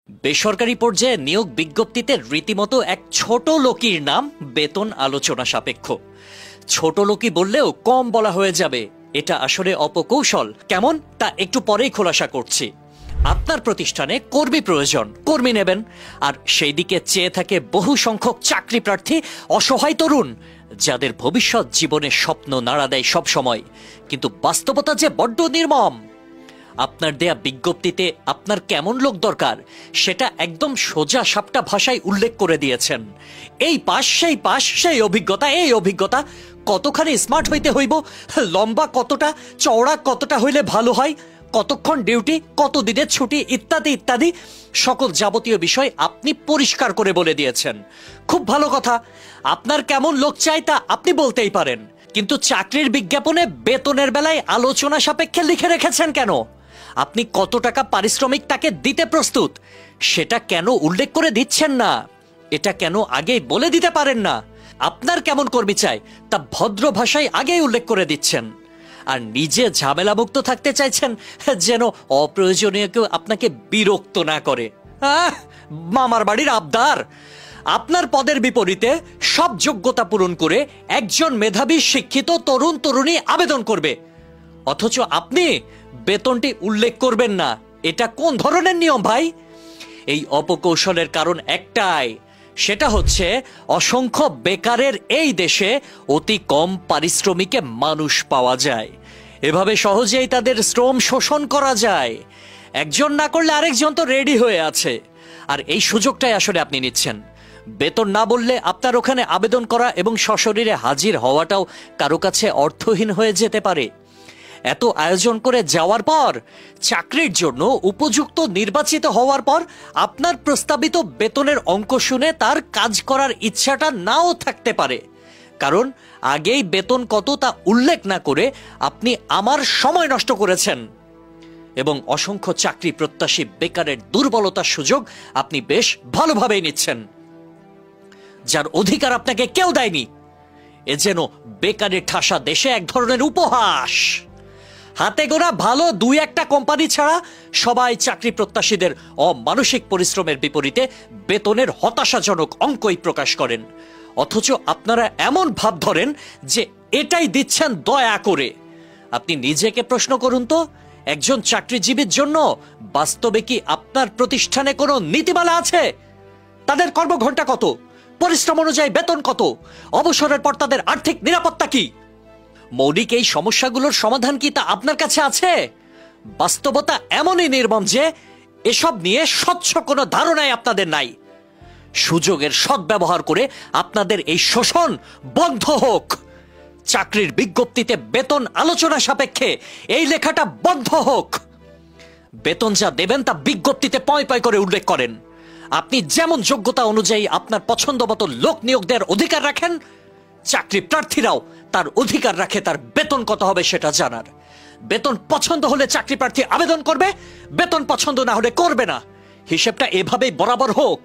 বেসরকারি পর্যায়ে নিয়োগ বিজ্ঞপ্তিতে রীতিমতো এক ছোট লোকির নাম বেতন আলোচনা সাপেক্ষ। ছোট লোকি বললেও কম বলা হয়ে যাবে, এটা আসলে অপকৌশল। কেমন তা একটু পরেই খোলাসা করছি। আপনার প্রতিষ্ঠানে কর্মী প্রয়োজন, কর্মী নেবেন, আর সেই দিকে চেয়ে থাকে বহু সংখ্যক চাকরি প্রার্থী, অসহায় তরুণ যাদের ভবিষ্যৎ জীবনে স্বপ্ন নাড়া দেয় সব সময়, কিন্তু বাস্তবতা যে বড্ড নির্মম। আপনার দেয়া বিজ্ঞপ্তিতে আপনার কেমন লোক দরকার সেটা একদম সোজা সাপটা ভাষায় উল্লেখ করে দিয়েছেন। এই পাশ সেই পাশ, সেই অভিজ্ঞতা এই অভিজ্ঞতা, কতখানি স্মার্ট হইতে হইব, লম্বা কতটা, চওড়া কতটা হইলে ভালো হয়, কতক্ষণ ডিউটি, কত দিনের ছুটি, ইত্যাদি ইত্যাদি সকল যাবতীয় বিষয় আপনি পরিষ্কার করে বলে দিয়েছেন। খুব ভালো কথা, আপনার কেমন লোক চাই তা আপনি বলতেই পারেন, কিন্তু চাকরির বিজ্ঞাপনে বেতনের বেলায় আলোচনা সাপেক্ষে লিখে রেখেছেন কেন? আপনি কত টাকা পারিশ্রমিক তাকে দিতে প্রস্তুত সেটা কেন উল্লেখ করে দিচ্ছেন না? এটা কেন আগেই বলে দিতে পারেন না? আপনার কেমন কর্মী চাই তা ভদ্র ভাষায় আগেই উল্লেখ করে দিচ্ছেন, আর নিজে ঝামেলামুক্ত থাকতে চাইছেন যেন অপ্রয়োজনীয় কেউ আপনাকে বিরক্ত না করে। মামার বাড়ির আবদার। আপনার পদের বিপরীতে সব যোগ্যতা পূরণ করে একজন মেধাবী শিক্ষিত তরুণ তরুণী আবেদন করবে, অথচ আপনি বেতনটি উল্লেখ করবেন না। এটা কোন ধরনের নিয়ম ভাই? এই অপকৌশলের কারণ একটাই, সেটা হচ্ছে অসংখ্য বেকারের এই দেশে অতি কম পারিশ্রমিকে মানুষ পাওয়া যায়। এভাবে সহজেই তাদের শ্রম শোষণ করা যায়। একজন না করলে আরেকজন তো রেডি হয়ে আছে, আর এই সুযোগটাই আসলে আপনি নিচ্ছেন। বেতন না বললে আপনার ওখানে আবেদন করা এবং সশরীরে হাজির হওয়াটাও কারো কাছে অর্থহীন হয়ে যেতে পারে। এত আয়োজন করে যাওয়ার পর, চাকরির জন্য উপযুক্ত নির্বাচিত হওয়ার পর আপনার প্রস্তাবিত বেতনের অঙ্ক শুনে তার কাজ করার ইচ্ছাটা নাও থাকতে পারে, কারণ আগেই বেতন কত তা উল্লেখ না করে আপনি আমার সময় নষ্ট করেছেন, এবং অসংখ্য চাকরি প্রত্যাশী বেকারের দুর্বলতার সুযোগ আপনি বেশ ভালোভাবেই নিচ্ছেন, যার অধিকার আপনাকে কেউ দেয়নি। এ যেন বেকারের ঠাসা দেশে এক ধরনের উপহাস। হাতে গোনা ভালো দুই একটা কোম্পানি ছাড়া সবাই চাকরি প্রত্যাশীদের অমানসিক পরিশ্রমের বিপরীতে বেতনের হতাশাজনক অঙ্কই প্রকাশ করেন, অথচ আপনারা এমন ভাব ধরেন যে এটাই দিচ্ছেন দয়া করে। আপনি নিজেকে প্রশ্ন করুন তো, একজন চাকরিজীবীর জন্য বাস্তবে কি আপনার প্রতিষ্ঠানে কোনো নীতিমালা আছে? তাদের কর্মঘণ্টা কত, পরিশ্রম অনুযায়ী বেতন কত, অবসরের পর তাদের আর্থিক নিরাপত্তা কি? মৌলিক এই সমস্যাগুলোর সমাধান কি তা আপনার কাছে আছে? বাস্তবতা এমনই নির্মম যে এসব নিয়ে স্বচ্ছ কোনো ধারণাই আপনাদের নাই। সুযোগের সদ্ব্যবহার করে আপনাদের এই শোষণ বন্ধ হোক। চাকরির বিজ্ঞপ্তিতে বেতন আলোচনা সাপেক্ষে এই লেখাটা বন্ধ হোক। বেতন যা দেবেন তা বিজ্ঞপ্তিতে পয় পয় করে উল্লেখ করেন। আপনি যেমন যোগ্যতা অনুযায়ী আপনার পছন্দ মতো লোক নিয়োগ দেওয়ার অধিকার রাখেন, চাকরি প্রার্থীরাও তার অধিকার রাখে তার বেতন কত হবে সেটা জানার। বেতন পছন্দ হলে চাকরি প্রার্থী আবেদন করবে, বেতন পছন্দ না হলে করবে না। হিসেবটা এভাবেই বরাবর হোক।